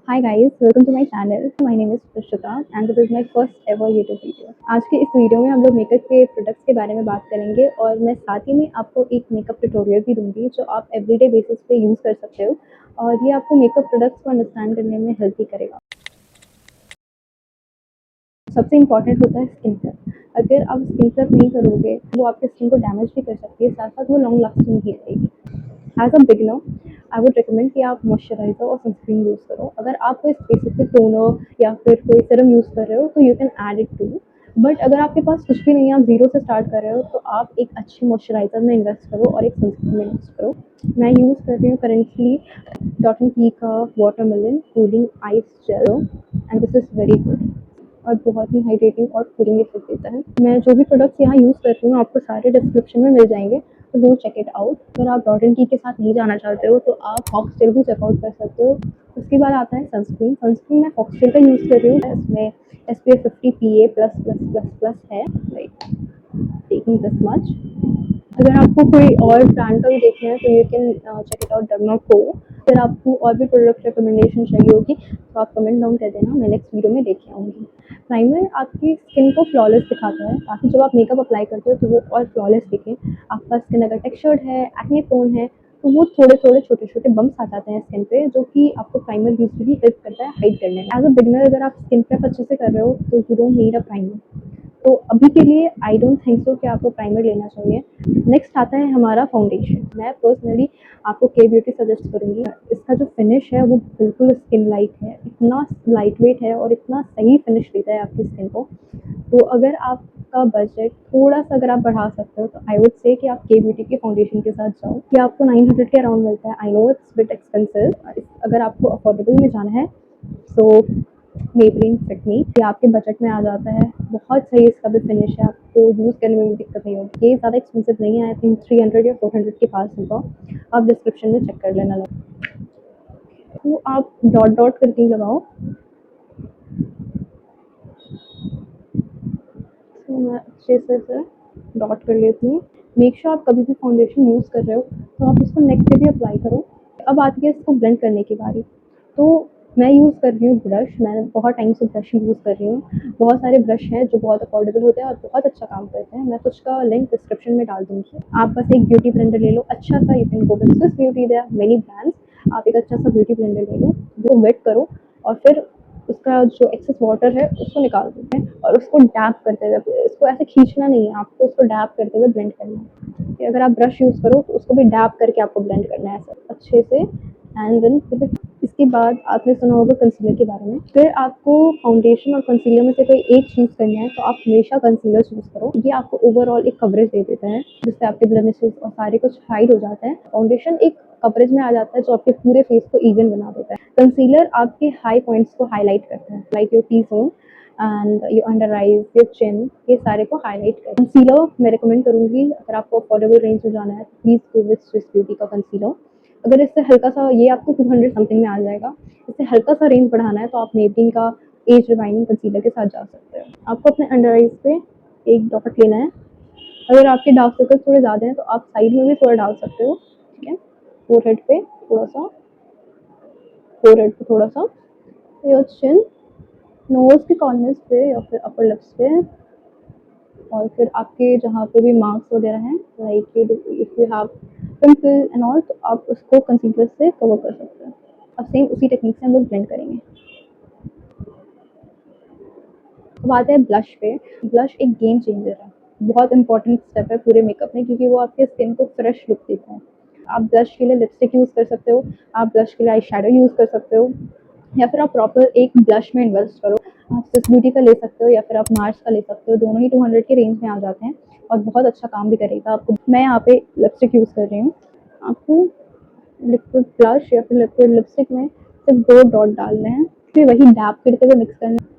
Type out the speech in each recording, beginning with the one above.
Hi guys, welcome to my channel. My name is Prishita and this is my first ever YouTube video. आज के इस video में हम लोग makeup के प्रोडक्ट्स के बारे में बात करेंगे और मैं साथ ही में आपको एक मेकअप ट्यूटोरियल भी दूंगी जो आप एवरीडे बेसिस पे यूज़ कर सकते हो और ये आपको मेकअप प्रोडक्ट्स को अंडरस्टैंड करने में हेल्प भी करेगा। सबसे इम्पॉर्टेंट होता है स्किन केयर। अगर आप स्किन केयर नहीं करोगे वो आपके स्किन को डैमेज भी कर सकती है, साथ साथ वो लॉन्ग लास्टिंग भी रहेगी। As a beginner I would recommend कि आप मॉइस्चराइज़र और सनस्क्रीन यूज़ करो। अगर आप कोई स्पेसिफिक टोनर या फिर कोई सीरम यूज़ कर रहे हो तो you can add it too. But अगर आपके पास कुछ भी नहीं है, आप ज़ीरो से स्टार्ट कर रहे हो, तो आप एक अच्छी मॉइस्चराइज़र में इन्वेस्ट करो और एक सनस्क्रीन में इन्वेस्ट करो। मैं यूज़ कर रही हूँ करेंटली डॉट एंड की का watermelon cooling ice gel and this is very good और बहुत ही हाइड्रेटिंग और कूलिंग इफेक्ट देता है। मैं जो भी प्रोडक्ट्स यहाँ यूज़ कर रही हूँ आपको सारे डिस्क्रिप्शन में मिल जाएंगे, तो डू चेक इट आउट। अगर आप डॉट एंड की के साथ नहीं जाना चाहते हो तो आप फॉक्सटेल भी चेकआउट कर सकते हो। उसके बाद आता है सनस्क्रीन। सनस्क्रीन मैं फॉक्सटेल का यूज़ कर रही हूँ, इसमें SPF 50 PA plus plus plus plus है, लाइक टेकिंग दिस मच। अगर आपको कोई और ब्रांड का भी देखना है तो you can check it out Derma Co. अगर आपको और भी प्रोडक्ट रिकमेंडेशन चाहिए होगी तो आप कमेंट डाउन कर देना, मैं नेक्स्ट वीडियो में लेके आऊँगी। प्राइमर आपकी स्किन को फ्लॉलेस दिखाता है ताकि जब आप मेकअप अप्लाई करते हो तो वो और फ्लॉलेस दिखे। आपका स्किन अगर टेक्सचर्ड है, एक्ने प्रोन है, तो वो थोड़े थोड़े छोटे छोटे बम्प्स आ जाते हैं स्किन पे, जो कि आपको प्राइमर यूजली हेल्प करता है हाइड करने में। एज अ बिगनर अगर आप स्किन प्रेप अच्छे से कर रहे हो तो you don't need a primer. तो अभी के लिए आई डोंट थिंक सो कि आपको प्राइमर लेना चाहिए। नेक्स्ट आता है हमारा फाउंडेशन। मैं पर्सनली आपको के ब्यूटी सजेस्ट करूँगी। इसका जो फिनिश है वो बिल्कुल स्किन लाइक है, इतना लाइट वेट है और इतना सही फिनिश देता है आपकी स्किन को। तो अगर आपका बजट थोड़ा सा अगर आप बढ़ा सकते हो तो आई वुड से कि आप के ब्यूटी के फाउंडेशन के साथ जाओ। ये आपको 900 के अराउंड मिलता है। I know it's bit expensive, अगर आपको अफोर्डेबल में जाना है सो मेबलिन फिट मी, ये आपके बजट में आ जाता है। बहुत सही इसका भी फिनिश है, आपको यूज़ करने में भी दिक्कत नहीं होगी। ये ज़्यादा एक्सपेंसिव नहीं है, आई थिंक 300 या 400 के पास होगा। आप डिस्क्रिप्शन में चेक कर लेना। तो आप डॉट डॉट करके ही लगाओ। तो मैं अच्छे से डॉट कर लेती हूँ। मेक श्योर आप कभी भी फाउंडेशन यूज़ कर रहे हो तो आप इसको नेक पे भी अप्लाई करो। अब आती है इसको ब्लेंड करने की बारी। तो मैं यूज़ कर रही हूँ ब्रश। मैं बहुत टाइम से ब्रश यूज़ कर रही हूँ। बहुत सारे ब्रश हैं जो बहुत अफोर्डेबल होते हैं और बहुत अच्छा काम करते हैं। मैं कुछ का लिंक डिस्क्रिप्शन में डाल दूँगी। आप बस एक ब्यूटी ब्लेंडर ले लो अच्छा सा, you can go with Swiss Beauty, there are many brands. आप एक अच्छा सा ब्यूटी ब्लेंडर ले लो, जो वेट करो और फिर उसका जो एक्सेस वाटर है उसको निकाल देते हैं और उसको डैप करते हुए, इसको ऐसे खींचना नहीं है, आपको उसको डैप करते हुए ब्लेंड करना है। अगर आप ब्रश यूज़ करो तो उसको भी डैप करके आपको ब्लेंड करना है ऐसा अच्छे से। एंड देन इसके बाद आपने सुना होगा कंसीलर के बारे में। फिर आपको फाउंडेशन और कंसीलर में से कोई एक चूज़ करना है तो आप हमेशा कंसीलर चूज़ करो। ये आपको ओवरऑल एक कवरेज दे देता है जिससे आपके ब्लेमिशेस और सारे कुछ हाइड हो जाता है। फाउंडेशन एक कवरेज में आ जाता है जो आपके पूरे फेस को इवन बना देता है। कंसीलर आपके हाई पॉइंट्स को हाईलाइट करता है, like your T zone and your under eyes, your chin, ये सारे को हाईलाइट करता है। कंसीलर मैं रिकमेंड करूँगी अगर आपको अफोर्डेबल रेंज में जाना है तो please go with Swiss beauty का कंसीलर। अगर इससे हल्का सा, ये आपको 200 समथिंग में आ जाएगा, इससे हल्का सा रेंज बढ़ाना है तो आप मेबलिन का एज रिवाइनिंग कंसीलर के साथ जा सकते हो। आपको अपने अंडर आइज पे एक डॉट लेना है। अगर आपके डार्क सर्कल थोड़े ज़्यादा हैं तो आप साइड में भी थोड़ा डाल सकते हो, ठीक है। फोरहेड पे थोड़ा सा, फोरहेड पे थोड़ा सा, योर चिन, नोज के कॉर्नर्स पे या फिर अपर लिप्स पे, और फिर आपके जहाँ पे भी मार्क्स वगैरह हैं, like if you have pimple and all, तो आप उसको कंसीलर से कवर कर सकते हैं। अब सेम उसी टेक्निक से हम लोग ब्लेंड करेंगे। अब आते हैं ब्लश पे। ब्लश एक गेम चेंजर है, बहुत इंपॉर्टेंट स्टेप है पूरे मेकअप में क्योंकि वो आपके स्किन को फ्रेश लुक देता है। आप ब्लश के लिए लिपस्टिक यूज़ कर सकते हो, आप ब्लश के लिए आई शेडो यूज़ कर सकते हो, या फिर आप प्रॉपर एक ब्लश में इन्वेस्ट करो। आप स्विस ब्यूटी का ले सकते हो या फिर आप मार्स का ले सकते हो, दोनों ही 200 के रेंज में आ जाते हैं और बहुत अच्छा काम भी करेगा आपको। मैं यहाँ पे लिपस्टिक यूज़ कर रही हूँ। आपको लिक्विड ब्लश या फिर लिक्विड लिपस्टिक में सिर्फ 2 डॉट डालने हैं, फिर वही डैप करते हुए मिक्स करना है।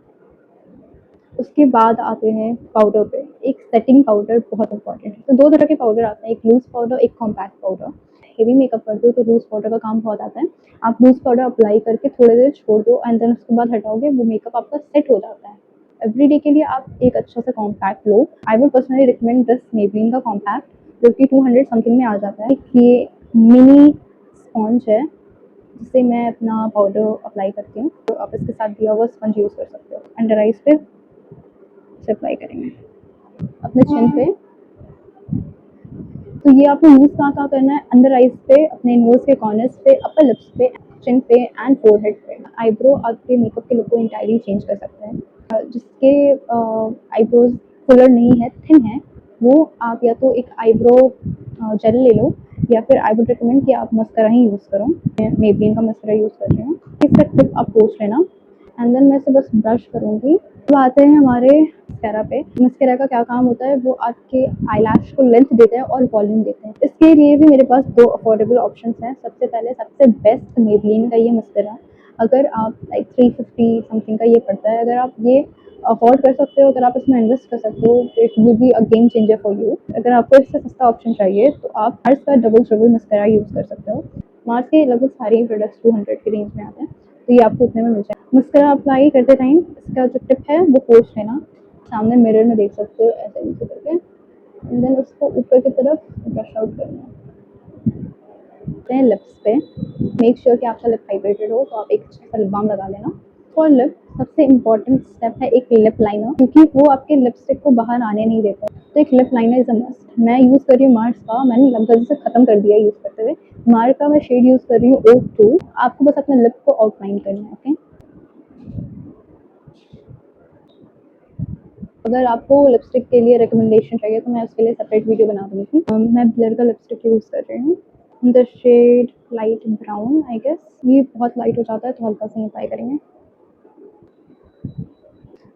उसके बाद आते हैं पाउडर पे। एक सेटिंग पाउडर बहुत इंपॉर्टेंट है। तो 2 तरह के पाउडर आते हैं, एक लूज़ पाउडर, एक कॉम्पैक्ट पाउडर। हेवी मेकअप करते हो तो लूज़ पाउडर का काम बहुत आता है। आप लूज़ पाउडर अप्लाई करके थोड़ी देर छोड़ दो एंड देन उसके बाद हटाओगे, वो मेकअप आपका सेट हो जाता है। एवरीडे के लिए आप एक अच्छा सा compact low. I would personally recommend this Maybelline का कॉम्पैक्ट, जो कि 200 समथिंग में आ जाता है। ये मिनी स्पॉन्ज है, जिससे मैं अपना पाउडर अप्लाई करती हूँ। तो आप इसके साथ दिया हुआ स्पंज यूज़ कर सकते हो। अंडर आइज़ पे इसे अप्लाई करेंगे अपने चिन पे। तो ये आपको यूज़ कहाँ-कहाँ करना है, अंडर आइज़ पे, अपने नोज़ के कॉर्नर्स पे, अपर लिप्स पे, चिन पे एंड फोरहेड पे। आईब्रो आपके मेकअप के लुक को एंटायरली चेंज कर सकते हैं। जिसके आईब्रोज फुलर नहीं है, थिन है, वो आप या तो एक आईब्रो जेल ले लो या फिर आई वुड रिकमेंड कि आप मस्करा ही यूज़ करो। मैं मेबलिन का मस्करा यूज़ कर रही हूँ। इसका टिप आप पूछ लेना एंड देन मैं इसे बस ब्रश करूँगी। अब आते हैं हमारे मस्करा पे। मस्करा का क्या काम होता है, वो आपके आईलैश को लेंथ देता है और वॉल्यूम देते हैं। इसके लिए भी मेरे पास 2 अफोर्डेबल ऑप्शंस हैं। सबसे पहले सबसे बेस्ट मेबलिन का ये मस्करा, अगर आप लाइक 350 समथिंग का ये पड़ता है, अगर आप ये अफोर्ड कर सकते हो, अगर आप इसमें इन्वेस्ट कर सकते हो, तो it will be a game changer for you. अगर आपको इससे सस्ता ऑप्शन चाहिए तो आप मार्स का डबल ट्रिपल मस्करा यूज़ कर सकते हो। मार्स के लगभग सारे ही प्रोडक्ट्स 200 के रेंज में आते हैं, तो ये आपको उतने में मिल जाए। मस्करा अप्लाई करते टाइम इसका जो टिप है वो पोंछ लेना। सामने मिरर में देख सकते हो ऐसे नीचे करके, एंड देन उसको ऊपर की तरफ ब्रश आउट करना है। लिप्स पे मेक श्योर कि आपका लिप हाइड्रेटेड हो, तो आप एक अच्छा सा लिप बाम लगा लेना। फॉर लिप सबसे इम्पॉर्टेंट स्टेप है एक लिप लाइनर, क्योंकि वो आपके लिपस्टिक को बाहर आने नहीं देता। तो एक lip liner is a must. मैं यूज़ कर रही हूँ मार्स का, मैंने लगभग इसे खत्म कर दिया यूज़ करते हुए। मार्स का मैं शेड यूज़ कर रही हूँ O2। आपको बस अपने लिप को आउटलाइन करना है। ओके, अगर आपको लिपस्टिक के लिए रिकमेंडेशन चाहिए तो मैं उसके लिए सेपरेट वीडियो बना दूँगी। मैं ब्लर का लिपस्टिक यूज़ कर रही हूँ, the shade light brown I guess. ये बहुत लाइट हो जाता है तो हल्का सा अप्लाई करेंगे।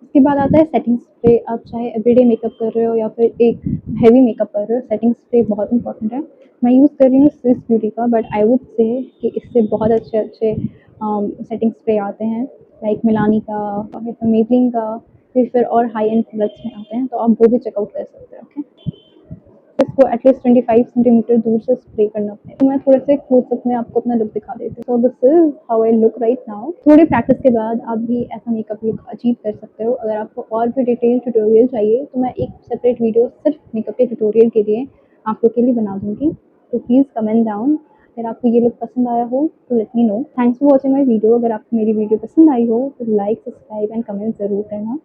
उसके बाद आता है सेटिंग स्प्रे। आप चाहे एवरीडे मेकअप कर रहे हो या फिर एक हैवी मेकअप कर रहे हो, सेटिंग स्प्रे बहुत इंपॉर्टेंट है। मैं यूज़ कर रही हूँ स्विस ब्यूटी का, बट आई वुड से कि इससे बहुत अच्छे सेटिंग स्प्रे आते हैं, लाइक मिलानी का या फिर मेबलिन का, फिर और हाई एंड प्रोडक्ट्स में आते हैं, तो आप वो भी चेकआउट कर सकते हो। ओके, इसको एटलीस्ट 25 सेंटीमीटर दूर से स्प्रे करना पड़ेगा। तो मैं थोड़े से क्लोजअप में आपको अपना लुक दिखा देती हूँ। So this is how I look right now. थोड़ी प्रैक्टिस के बाद आप भी ऐसा मेकअप लुक अचीव कर सकते हो। अगर आपको और भी डिटेल ट्यूटोरियल चाहिए तो मैं एक सेपरेट वीडियो सिर्फ मेकअप के ट्यूटोरियल के लिए आप लोग के लिए बना दूँगी। तो प्लीज़ कमेंट डाउन अगर आपको ये लुक पसंद आया हो तो let me know. Thanks for watching my video. अगर आपको मेरी वीडियो पसंद आई हो तो लाइक, सब्सक्राइब एंड कमेंट ज़रूर करना।